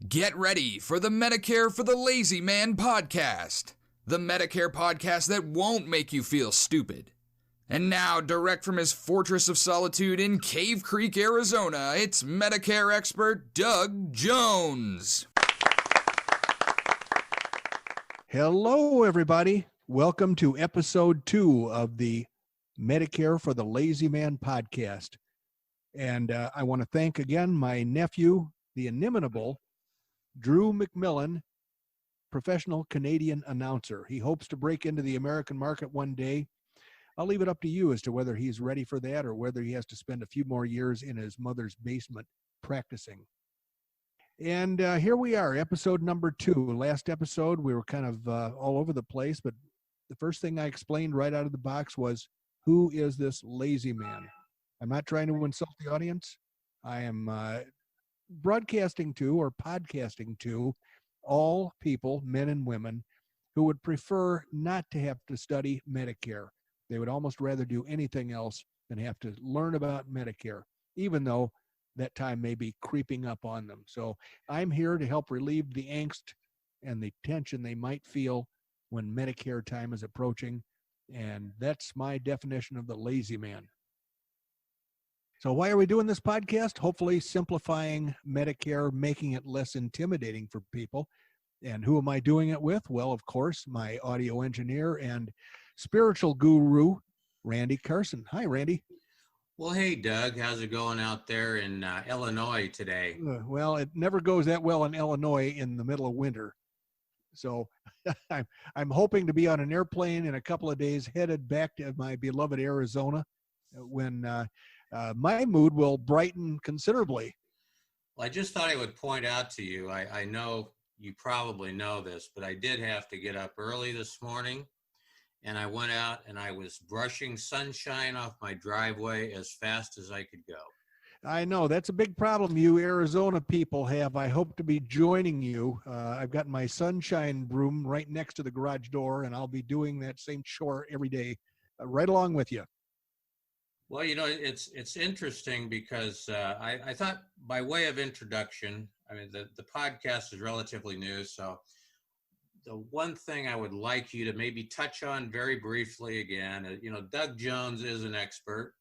Get ready for the Medicare for the Lazy Man podcast, the Medicare podcast that won't make you feel stupid. And now, direct from his fortress of solitude in Cave Creek, Arizona, it's Medicare expert Doug Jones. Hello, everybody. Welcome to episode 2 of the Medicare for the Lazy Man podcast. And I want to thank again my nephew, the inimitable Drew McMillan, professional Canadian announcer. He hopes to break into the American market one day. I'll leave it up to you as to whether he's ready for that or whether he has to spend a few more years in his mother's basement practicing. And here we are, episode number 2. Last episode, we were kind of all over the place, but the first thing I explained right out of the box was, who is this lazy man? I'm not trying to insult the audience. I am broadcasting to or podcasting to all people, men and women, who would prefer not to have to study Medicare. They would almost rather do anything else than have to learn about Medicare, even though that time may be creeping up on them. So I'm here to help relieve the angst and the tension they might feel when Medicare time is approaching. And that's my definition of the lazy man. So why are we doing this podcast? Hopefully simplifying Medicare, making it less intimidating for people. And who am I doing it with? Well, of course, my audio engineer and spiritual guru, Randy Carson. Hi, Randy. Well, hey, Doug, how's it going out there in Illinois today? Well, it never goes that well in Illinois in the middle of winter. So I'm hoping to be on an airplane in a couple of days headed back to my beloved Arizona when my mood will brighten considerably. Well, I just thought I would point out to you, I know you probably know this, but I did have to get up early this morning, and I went out and I was brushing sunshine off my driveway as fast as I could go. I know that's a big problem you Arizona people have. I hope to be joining you. I've got my sunshine broom right next to the garage door, and I'll be doing that same chore every day, right along with you. Well, you know, it's interesting because I thought, by way of introduction, I mean, the podcast is relatively new, so the one thing I would like you to maybe touch on very briefly again, you know, Doug Jones is an expert.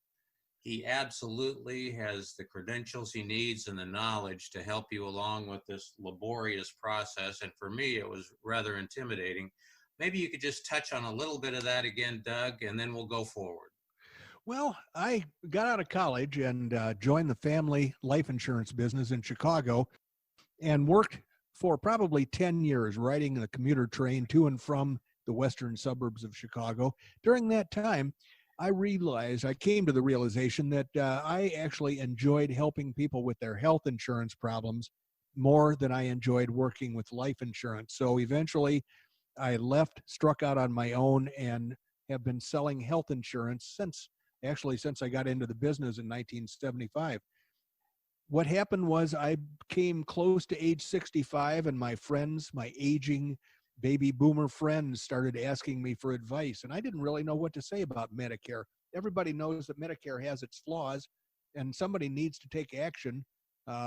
He absolutely has the credentials he needs and the knowledge to help you along with this laborious process. And for me, it was rather intimidating. Maybe you could just touch on a little bit of that again, Doug, and then we'll go forward. Well, I got out of college and joined the family life insurance business in Chicago and worked for probably 10 years riding the commuter train to and from the western suburbs of Chicago. During that time, I came to the realization that I actually enjoyed helping people with their health insurance problems more than I enjoyed working with life insurance. So eventually I struck out on my own, and have been selling health insurance since I got into the business in 1975. What happened was I came close to age 65, and my friends, my aging baby boomer friends, started asking me for advice, and I didn't really know what to say about Medicare. Everybody knows that Medicare has its flaws, and somebody needs to take action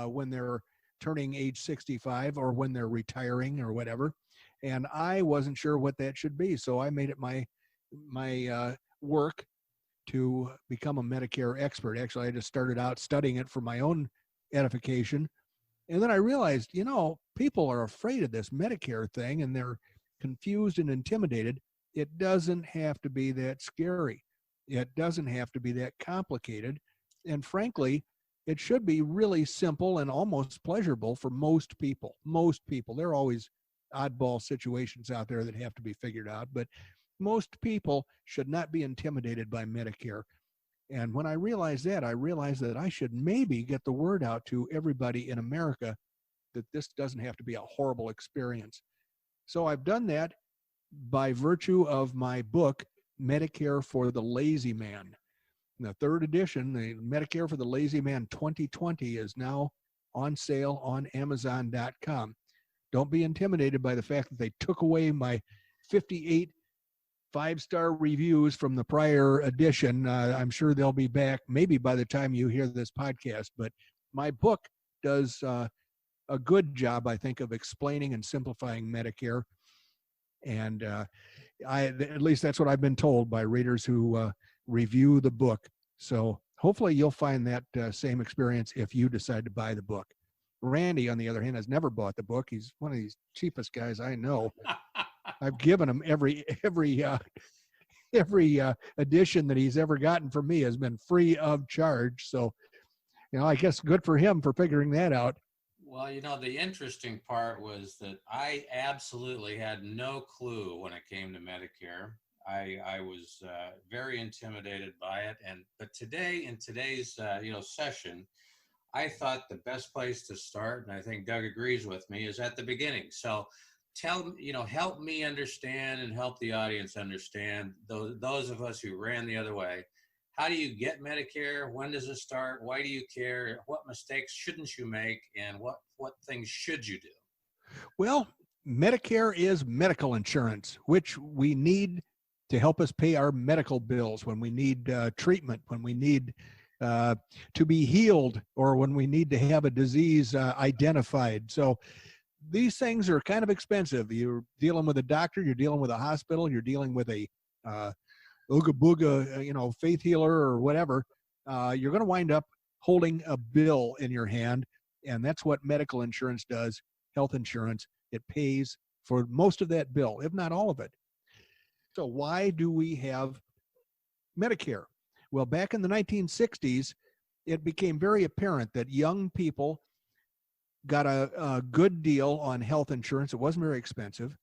when they're turning age 65 or when they're retiring or whatever. And I wasn't sure what that should be, so I made it my work to become a Medicare expert. Actually, I just started out studying it for my own edification. And then I realized, you know, people are afraid of this Medicare thing and they're confused and intimidated. It doesn't have to be that scary. It doesn't have to be that complicated. And frankly, it should be really simple and almost pleasurable for most people. Most people. There are always oddball situations out there that have to be figured out, but most people should not be intimidated by Medicare. And when I realized that I should maybe get the word out to everybody in America that this doesn't have to be a horrible experience. So I've done that by virtue of my book, Medicare for the Lazy Man. The third edition, the Medicare for the Lazy Man 2020, is now on sale on Amazon.com. Don't be intimidated by the fact that they took away my 58 5-star reviews from the prior edition. I'm sure they'll be back maybe by the time you hear this podcast, but my book does a good job, I think, of explaining and simplifying Medicare. And at least that's what I've been told by readers who review the book. So hopefully you'll find that same experience if you decide to buy the book. Randy, on the other hand, has never bought the book. He's one of these cheapest guys I know. I've given him every edition that he's ever gotten from me has been free of charge. So, I guess good for him for figuring that out. Well, the interesting part was that I absolutely had no clue when it came to Medicare. I was very intimidated by it, but today in today's session, I thought the best place to start, and I think Doug agrees with me, is at the beginning. So help me understand and help the audience understand, those of us who ran the other way. How do you get Medicare? When does it start? Why do you care? What mistakes shouldn't you make? And what things should you do? Well, Medicare is medical insurance, which we need to help us pay our medical bills when we need treatment, when we need to be healed, or when we need to have a disease identified. So these things are kind of expensive. You're dealing with a doctor, you're dealing with a hospital, you're dealing with a ooga booga, faith healer or whatever. You're going to wind up holding a bill in your hand, and that's what medical insurance does. Health insurance, it pays for most of that bill, if not all of it. So why do we have Medicare? Well, back in the 1960s, it became very apparent that young people got a good deal on health insurance. It wasn't very expensive.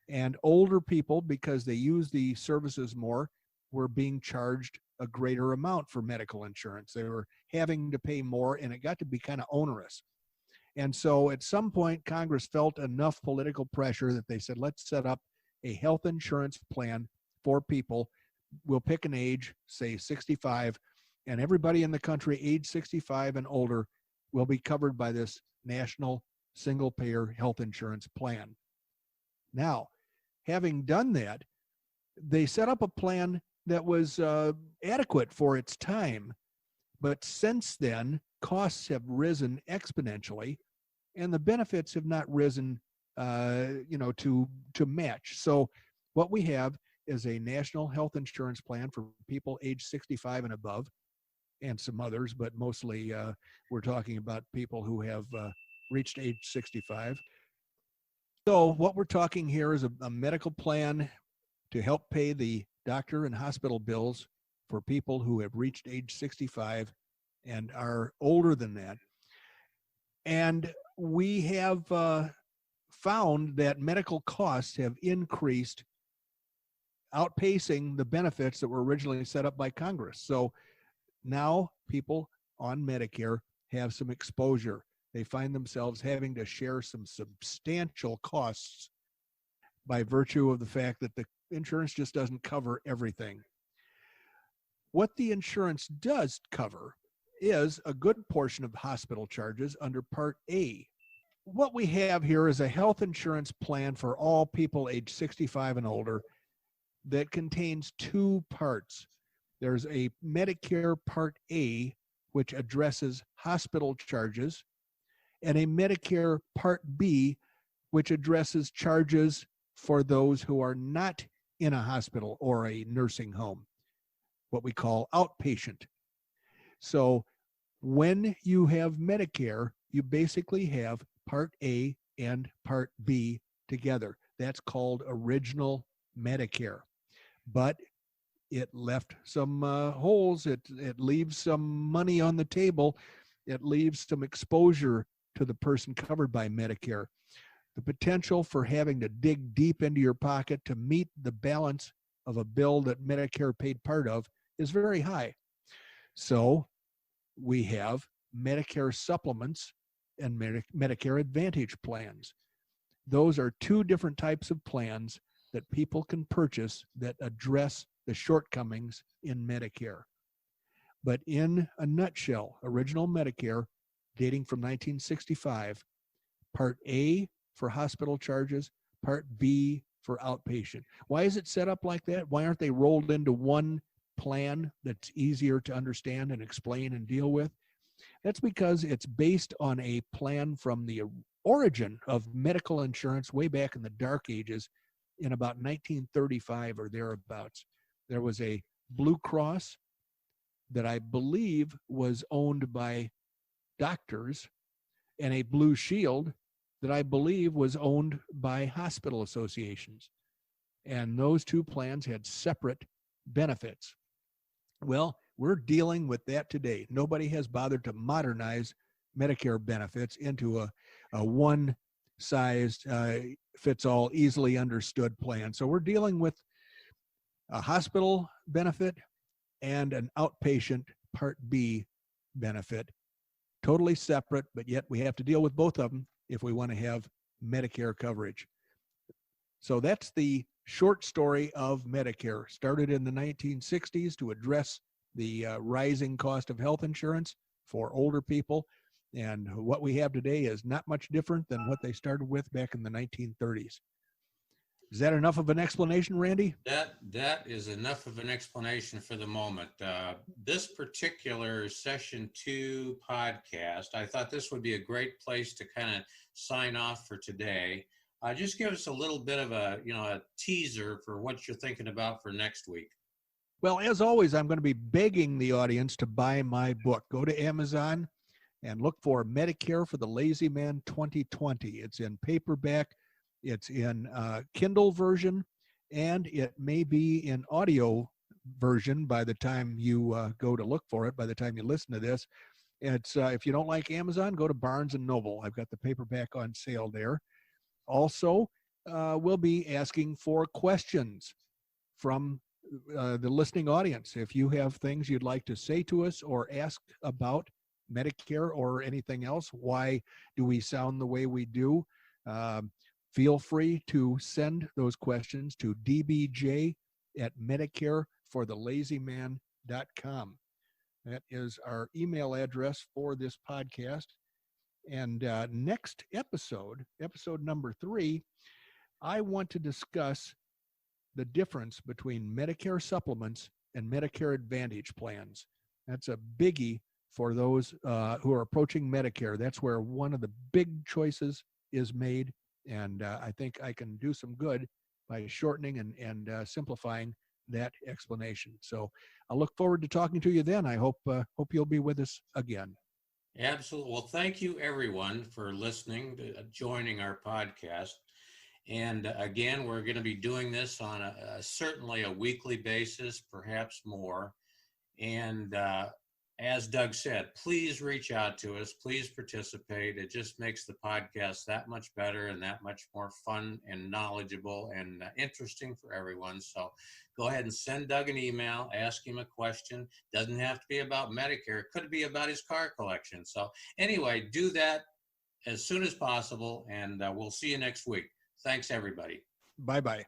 And older people, because they use the services more, were being charged a greater amount for medical insurance. They were having to pay more, and it got to be kind of onerous. And so at some point, Congress felt enough political pressure that they said, let's set up a health insurance plan for people. We'll pick an age, say 65, and everybody in the country age 65 and older will be covered by this national single-payer health insurance plan. Now, having done that, they set up a plan that was adequate for its time. But since then, costs have risen exponentially, and the benefits have not risen, to match. So what we have is a national health insurance plan for people age 65 and above, and some others, but mostly we're talking about people who have reached age 65. So what we're talking here is a medical plan to help pay the doctor and hospital bills for people who have reached age 65 and are older than that. And we have found that medical costs have increased, outpacing the benefits that were originally set up by Congress. So now people on Medicare have some exposure. They find themselves having to share some substantial costs by virtue of the fact that the insurance just doesn't cover everything. What the insurance does cover is a good portion of hospital charges under Part A. What we have here is a health insurance plan for all people age 65 and older that contains two parts. There's a Medicare Part A, which addresses hospital charges, and a Medicare Part B, which addresses charges for those who are not in a hospital or a nursing home, what we call outpatient. So when you have Medicare, you basically have Part A and Part B together. That's called original Medicare. But it left some holes. It leaves some money on the table. It leaves some exposure to the person covered by Medicare. The potential for having to dig deep into your pocket to meet the balance of a bill that Medicare paid part of is very high. So we have Medicare supplements and Medicare Advantage plans. Those are two different types of plans that people can purchase that address the shortcomings in Medicare. But in a nutshell, original Medicare, dating from 1965, Part A for hospital charges, Part B for outpatient. Why is it set up like that? Why aren't they rolled into one plan that's easier to understand and explain and deal with? That's because it's based on a plan from the origin of medical insurance way back in the dark ages in about 1935 or thereabouts. There was a Blue Cross that I believe was owned by doctors and a Blue Shield that I believe was owned by hospital associations. And those two plans had separate benefits. Well, we're dealing with that today. Nobody has bothered to modernize Medicare benefits into a one-sized, fits-all, easily understood plan. So we're dealing with a hospital benefit and an outpatient Part B benefit, totally separate, but yet we have to deal with both of them if we want to have Medicare coverage. So that's the short story of Medicare. Started in the 1960s to address the rising cost of health insurance for older people. And what we have today is not much different than what they started with back in the 1930s. Is that enough of an explanation, Randy? That is enough of an explanation for the moment. This particular session 2 podcast, I thought this would be a great place to kind of sign off for today. Just give us a little bit of a teaser for what you're thinking about for next week. Well, as always, I'm going to be begging the audience to buy my book. Go to Amazon and look for Medicare for the Lazy Man 2020. It's in paperback. It's in Kindle version, and it may be in audio version by the time you go to look for it, by the time you listen to this. It's if you don't like Amazon, go to Barnes & Noble. I've got the paperback on sale there. Also, we'll be asking for questions from the listening audience. If you have things you'd like to say to us or ask about Medicare or anything else, why do we sound the way we do? Feel free to send those questions to dbj@medicareforthelazyman.com. That is our email address for this podcast. And next episode number 3, I want to discuss the difference between Medicare supplements and Medicare Advantage plans. That's a biggie for those who are approaching Medicare. That's where one of the big choices is made. And I think I can do some good by shortening and simplifying that explanation. So I'll look forward to talking to you then. I hope you'll be with us again. Absolutely. Well, thank you everyone for listening, joining our podcast. And again, we're going to be doing this on certainly a weekly basis, perhaps more. And as Doug said, please reach out to us. Please participate. It just makes the podcast that much better and that much more fun and knowledgeable and interesting for everyone. So go ahead and send Doug an email, ask him a question. Doesn't have to be about Medicare. It could be about his car collection. So anyway, do that as soon as possible, and we'll see you next week. Thanks, everybody. Bye-bye.